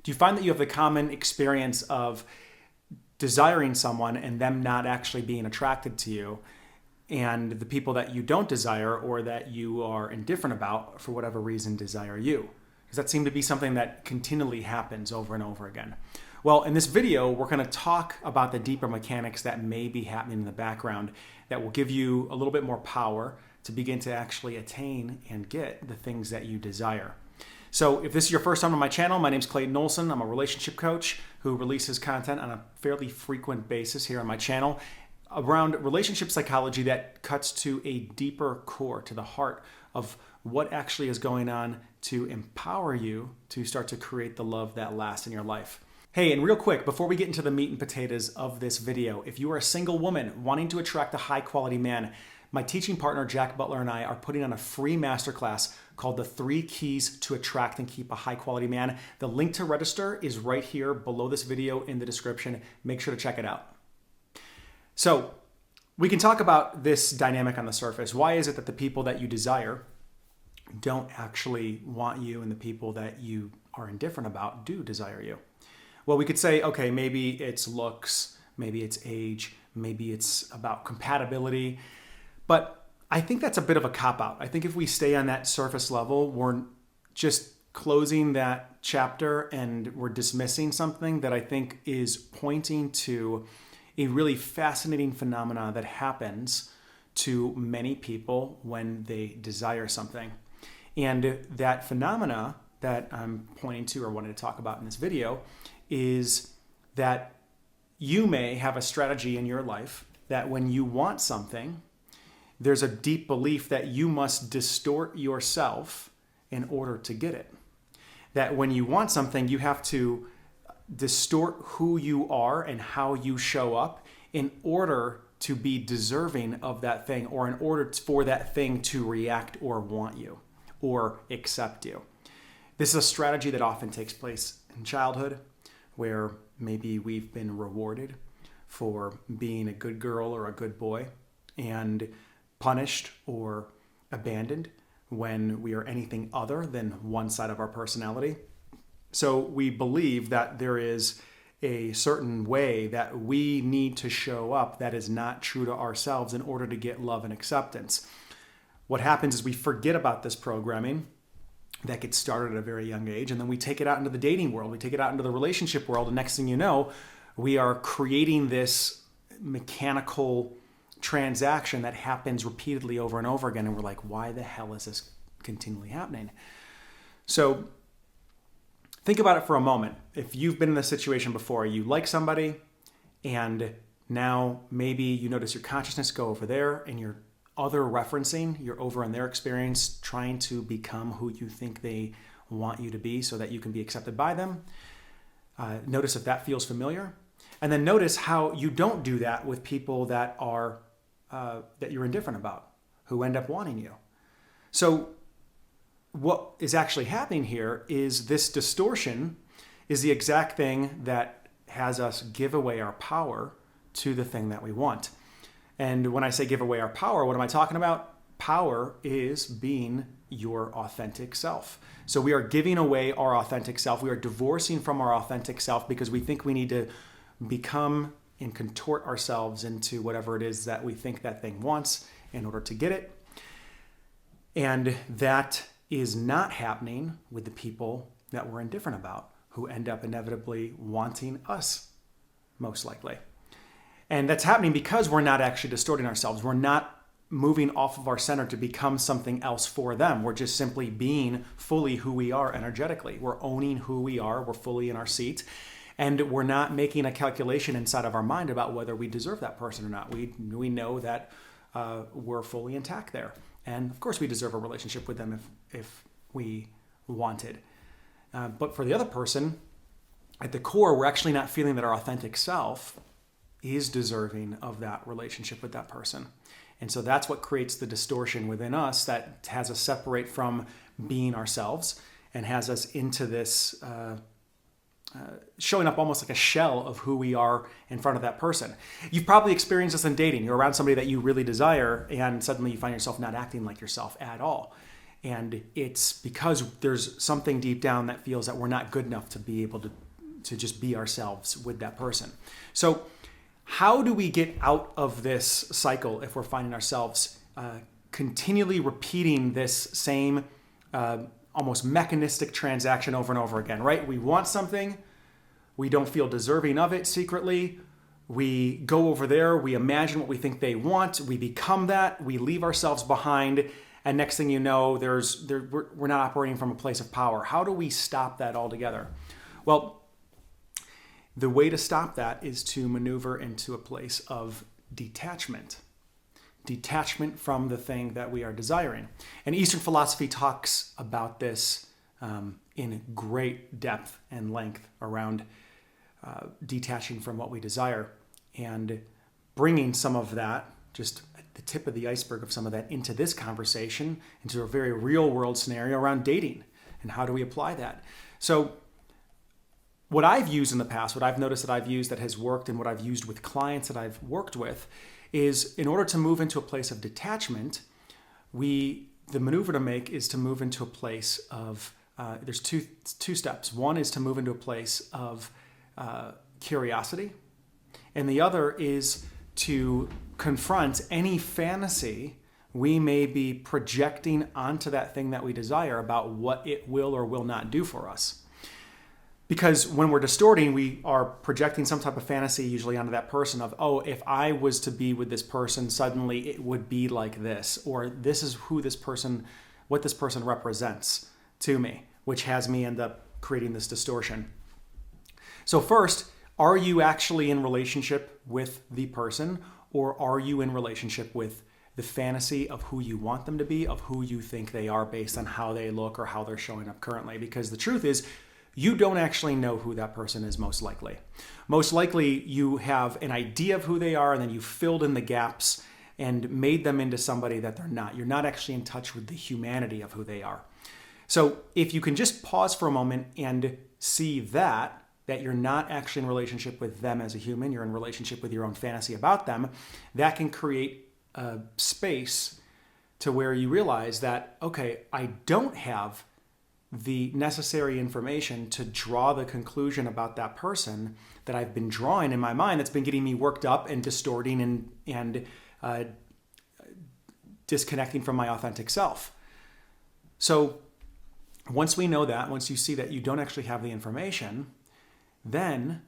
Do you find that you have the common experience of desiring someone and them not actually being attracted to you, and the people that you don't desire or that you are indifferent about for whatever reason desire you? Because that seems to be something that continually happens over and over again. Well, in this video, we're going to talk about the deeper mechanics that may be happening in the background that will give you a little bit more power to begin to actually attain and get the things that you desire. So if this is your first time on my channel, my name is Clayton Olson. I'm a relationship coach who releases content on a fairly frequent basis here on my channel around relationship psychology that cuts to a deeper core, to the heart of what actually is going on to empower you to start to create the love that lasts in your life. Hey, and real quick, before we get into the meat and potatoes of this video, if you are a single woman wanting to attract a high quality man, my teaching partner, Jack Butler, and I are putting on a free masterclass called The 3 Keys to Attract and Keep a High Quality Man. The link to register is right here below this video in the description. Make sure to check it out. So we can talk about this dynamic on the surface. Why is it that the people that you desire don't actually want you and the people that you are indifferent about do desire you? Well, we could say, okay, maybe it's looks, maybe it's age, maybe it's about compatibility. But I think that's a bit of a cop-out. I think if we stay on that surface level, we're just closing that chapter and we're dismissing something that I think is pointing to a really fascinating phenomena that happens to many people when they desire something. And that phenomena that I'm pointing to or wanted to talk about in this video is that you may have a strategy in your life that when you want something, there's a deep belief that you must distort yourself in order to get it. That when you want something, you have to distort who you are and how you show up in order to be deserving of that thing, or in order for that thing to react or want you or accept you. This is a strategy that often takes place in childhood, where maybe we've been rewarded for being a good girl or a good boy and punished or abandoned when we are anything other than one side of our personality. So we believe that there is a certain way that we need to show up that is not true to ourselves in order to get love and acceptance. What happens is we forget about this programming that gets started at a very young age, and then we take it out into the dating world, we take it out into the relationship world, and next thing you know, we are creating this mechanical transaction that happens repeatedly over and over again, and we're like, why the hell is this continually happening? So think about it for a moment. If you've been in this situation before, you like somebody, and now maybe you notice your consciousness go over there, and you're other referencing, you're over in their experience, trying to become who you think they want you to be so that you can be accepted by them. Notice if that feels familiar. And then notice how you don't do that with people that are that you're indifferent about, who end up wanting you. So what is actually happening here is this distortion is the exact thing that has us give away our power to the thing that we want. And when I say give away our power, what am I talking about? Power is being your authentic self. So we are giving away our authentic self. We are divorcing from our authentic self because we think we need to become and contort ourselves into whatever it is that we think that thing wants in order to get it. And that is not happening with the people that we're indifferent about, who end up inevitably wanting us, most likely. And that's happening because we're not actually distorting ourselves. We're not moving off of our center to become something else for them. We're just simply being fully who we are energetically. We're owning who we are. We're fully in our seat. And we're not making a calculation inside of our mind about whether we deserve that person or not. We know that we're fully intact there. And of course we deserve a relationship with them if we wanted. But for the other person, at the core, we're actually not feeling that our authentic self is deserving of that relationship with that person. And so that's what creates the distortion within us that has us separate from being ourselves and has us into this showing up almost like a shell of who we are in front of that person. You've probably experienced this in dating. You're around somebody that you really desire, and suddenly you find yourself not acting like yourself at all. And it's because there's something deep down that feels that we're not good enough to be able to just be ourselves with that person. So how do we get out of this cycle if we're finding ourselves continually repeating this same almost mechanistic transaction over and over again, right? We want something, we don't feel deserving of it secretly, we go over there, we imagine what we think they want, we become that, we leave ourselves behind, and next thing you know, we're not operating from a place of power. How do we stop that altogether? Well, the way to stop that is to maneuver into a place of detachment. Detachment from the thing that we are desiring. And Eastern philosophy talks about this in great depth and length around detaching from what we desire and bringing some of that, just at the tip of the iceberg of some of that, into this conversation, into a very real world scenario around dating. And how do we apply that? So what I've used in the past, what I've noticed that I've used that has worked, and what I've used with clients that I've worked with, is in order to move into a place of detachment, the maneuver to make is to move into a place of, there's two steps. One is to move into a place of curiosity, and the other is to confront any fantasy we may be projecting onto that thing that we desire about what it will or will not do for us. Because when we're distorting, we are projecting some type of fantasy usually onto that person of, oh, if I was to be with this person, suddenly it would be like this, or this is what this person represents to me, which has me end up creating this distortion. So first, are you actually in relationship with the person, or are you in relationship with the fantasy of who you want them to be, of who you think they are based on how they look or how they're showing up currently? Because the truth is, you don't actually know who that person is most likely. Most likely you have an idea of who they are, and then you filled in the gaps and made them into somebody that they're not. You're not actually in touch with the humanity of who they are. So if you can just pause for a moment and see that you're not actually in relationship with them as a human, you're in relationship with your own fantasy about them, that can create a space to where you realize that, okay, I don't have the necessary information to draw the conclusion about that person that I've been drawing in my mind that's been getting me worked up and distorting and disconnecting from my authentic self. So once we know that, once you see that you don't actually have the information, then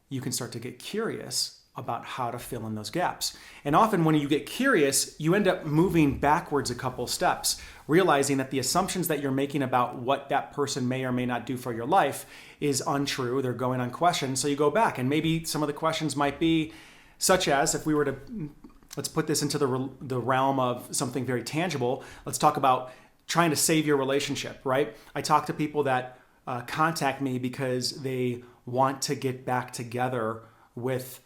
you can start to get curious about how to fill in those gaps. And often when you get curious, you end up moving backwards a couple steps, realizing that the assumptions that you're making about what that person may or may not do for your life is untrue. They're going unquestioned. So you go back, and maybe some of the questions might be such as, if we were to, let's put this into the realm of something very tangible. Let's talk about trying to save your relationship, right? I talk to people that contact me because they want to get back together with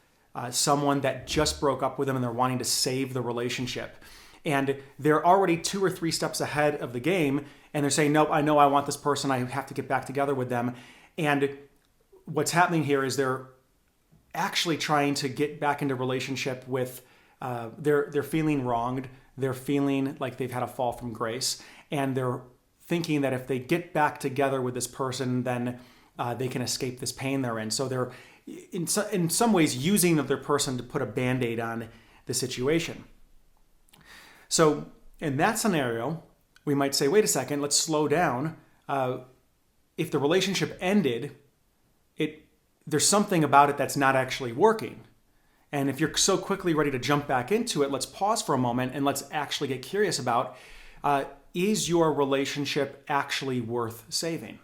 someone that just broke up with them, and they're wanting to save the relationship. And they're already 2 or 3 steps ahead of the game, and they're saying, nope, I know I want this person, I have to get back together with them. And what's happening here is they're actually trying to get back into relationship with, they're feeling wronged, they're feeling like they've had a fall from grace, and they're thinking that if they get back together with this person, then they can escape this pain they're in. So they're in some ways using their person to put a Band-Aid on the situation. So in that scenario, we might say, wait a second, let's slow down. If the relationship ended, there's something about it that's not actually working. And if you're so quickly ready to jump back into it, let's pause for a moment and let's actually get curious about, is your relationship actually worth saving?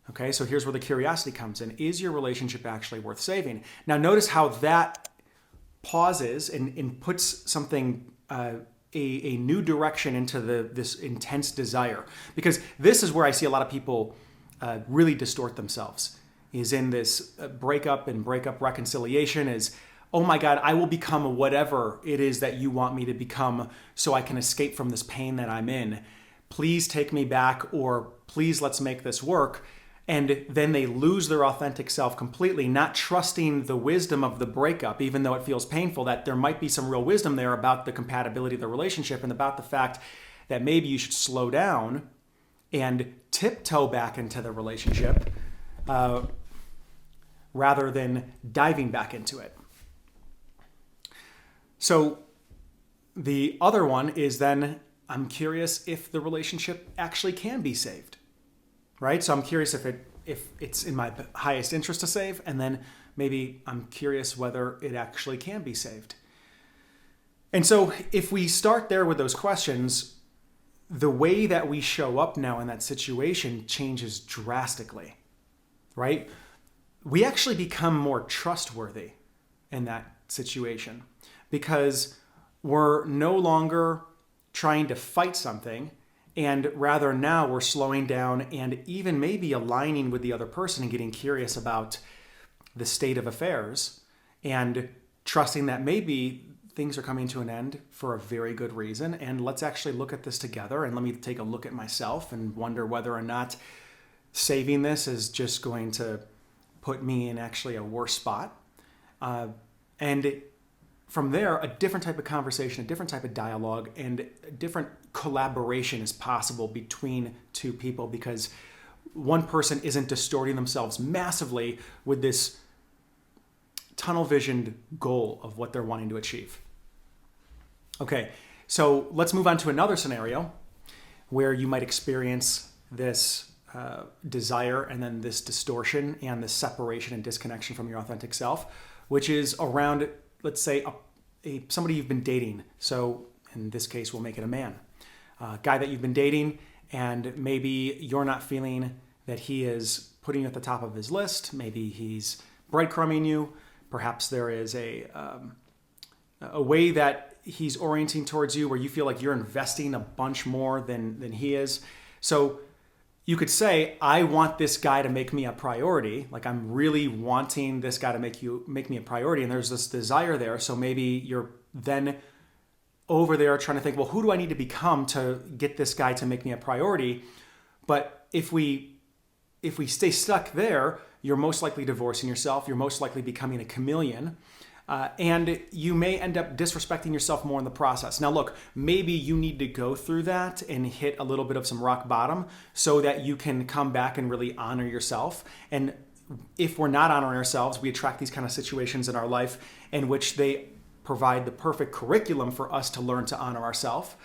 Okay, so here's where the curiosity comes in. Is your relationship actually worth saving? Now notice how that pauses and puts something, a new direction into this intense desire. Because this is where I see a lot of people really distort themselves, is in this breakup reconciliation is, oh my God, I will become whatever it is that you want me to become so I can escape from this pain that I'm in. Please take me back, or please let's make this work. And then they lose their authentic self completely, not trusting the wisdom of the breakup, even though it feels painful, that there might be some real wisdom there about the compatibility of the relationship and about the fact that maybe you should slow down and tiptoe back into the relationship rather than diving back into it. So the other one is then, I'm curious if the relationship actually can be saved, right? So I'm curious if it's in my highest interest to save, and then maybe I'm curious whether it actually can be saved. And so if we start there with those questions, the way that we show up now in that situation changes drastically, right? We actually become more trustworthy in that situation because we're no longer trying to fight something, and rather now we're slowing down and even maybe aligning with the other person and getting curious about the state of affairs and trusting that maybe things are coming to an end for a very good reason, and let's actually look at this together, and let me take a look at myself and wonder whether or not saving this is just going to put me in actually a worse spot. And from there, a different type of conversation, a different type of dialogue, and a different collaboration is possible between two people because one person isn't distorting themselves massively with this tunnel visioned goal of what they're wanting to achieve. Okay, so let's move on to another scenario where you might experience this desire and then this distortion and this separation and disconnection from your authentic self, which is around, let's say, somebody you've been dating. So in this case, we'll make it a man. A guy that you've been dating, and maybe you're not feeling that he is putting you at the top of his list. Maybe he's breadcrumbing you. Perhaps there is a way that he's orienting towards you where you feel like you're investing a bunch more than he is. So you could say, I want this guy to make me a priority. Like, I'm really wanting this guy to make me a priority. And there's this desire there. So maybe you're then over there trying to think, well, who do I need to become to get this guy to make me a priority? But if we stay stuck there, you're most likely divorcing yourself. You're most likely becoming a chameleon. And you may end up disrespecting yourself more in the process. Now, look, maybe you need to go through that and hit a little bit of some rock bottom so that you can come back and really honor yourself. And if we're not honoring ourselves, we attract these kind of situations in our life in which they provide the perfect curriculum for us to learn to honor ourselves.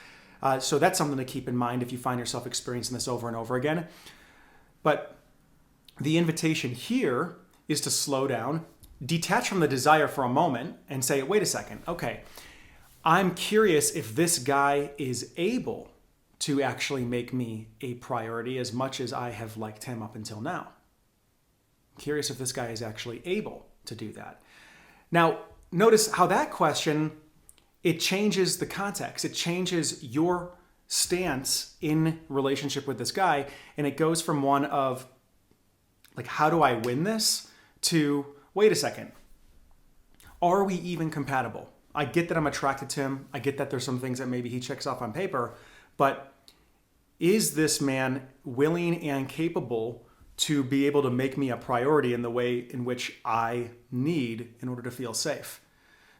So that's something to keep in mind if you find yourself experiencing this over and over again. But the invitation here is to slow down, detach from the desire for a moment and say, wait a second, okay, I'm curious if this guy is able to actually make me a priority as much as I have liked him up until now. I'm curious if this guy is actually able to do that. Now, notice how that question, it changes the context. It changes your stance in relationship with this guy, and it goes from one of, like, how do I win this? To, wait a second, are we even compatible? I get that I'm attracted to him. I get that there's some things that maybe he checks off on paper, but is this man willing and capable to be able to make me a priority in the way in which I need in order to feel safe?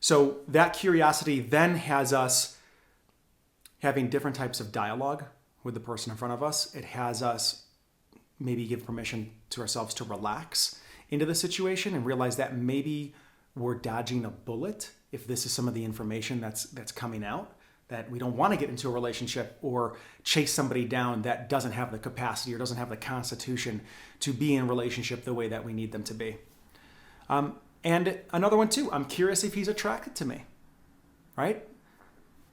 So that curiosity then has us having different types of dialogue with the person in front of us. It has us maybe give permission to ourselves to relax into the situation and realize that maybe we're dodging a bullet if this is some of the information that's coming out, that we don't want to get into a relationship or chase somebody down that doesn't have the capacity or doesn't have the constitution to be in a relationship the way that we need them to be. And another one too, I'm curious if he's attracted to me, right?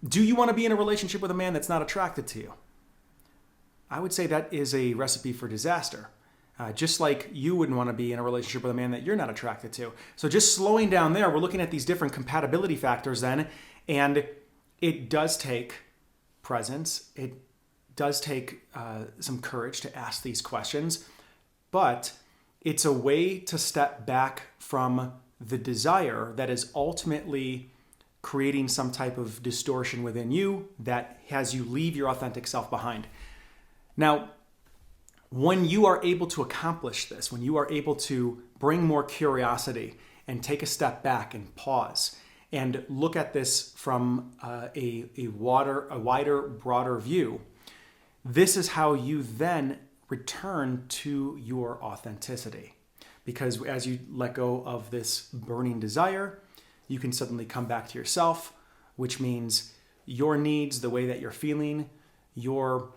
Do you want to be in a relationship with a man that's not attracted to you? I would say that is a recipe for disaster. Just like you wouldn't want to be in a relationship with a man that you're not attracted to. So just slowing down there, we're looking at these different compatibility factors then, and it does take presence. It does take some courage to ask these questions, but it's a way to step back from the desire that is ultimately creating some type of distortion within you that has you leave your authentic self behind. Now, when you are able to accomplish this, when you are able to bring more curiosity and take a step back and pause and look at this from a wider, broader view, this is how you then return to your authenticity. Because as you let go of this burning desire, you can suddenly come back to yourself, which means your needs, the way that you're feeling, your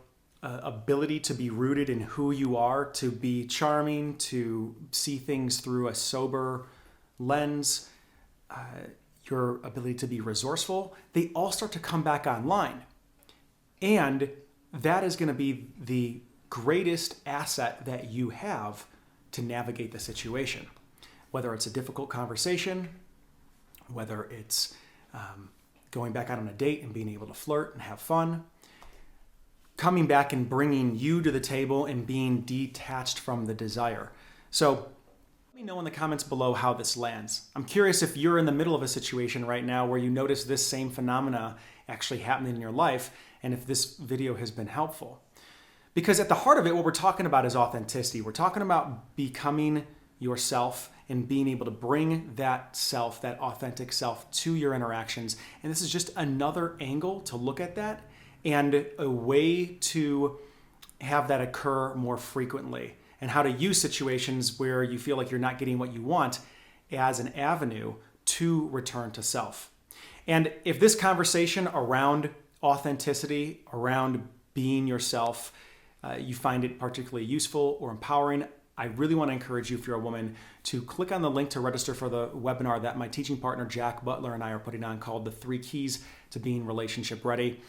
ability to be rooted in who you are, to be charming, to see things through a sober lens, your ability to be resourceful, they all start to come back online. And that is going to be the greatest asset that you have to navigate the situation. Whether it's a difficult conversation, whether it's going back out on a date and being able to flirt and have fun, coming back and bringing you to the table and being detached from the desire. So let me know in the comments below how this lands. I'm curious if you're in the middle of a situation right now where you notice this same phenomena actually happening in your life, and if this video has been helpful. Because at the heart of it, what we're talking about is authenticity. We're talking about becoming yourself and being able to bring that self, that authentic self, to your interactions. And this is just another angle to look at that and a way to have that occur more frequently, and how to use situations where you feel like you're not getting what you want as an avenue to return to self. And if this conversation around authenticity, around being yourself, you find it particularly useful or empowering, I really want to encourage you, if you're a woman, to click on the link to register for the webinar that my teaching partner Jack Butler and I are putting on, called The 3 Keys to Being Relationship Ready.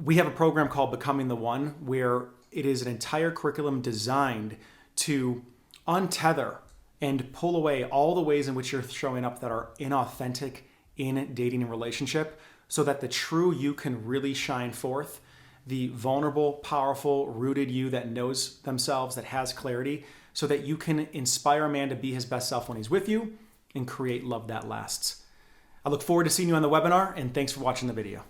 We have a program called Becoming the One, where it is an entire curriculum designed to untether and pull away all the ways in which you're showing up that are inauthentic in dating and relationship, so that the true you can really shine forth, the vulnerable, powerful, rooted you that knows themselves, that has clarity, so that you can inspire a man to be his best self when he's with you and create love that lasts. I look forward to seeing you on the webinar, and thanks for watching the video.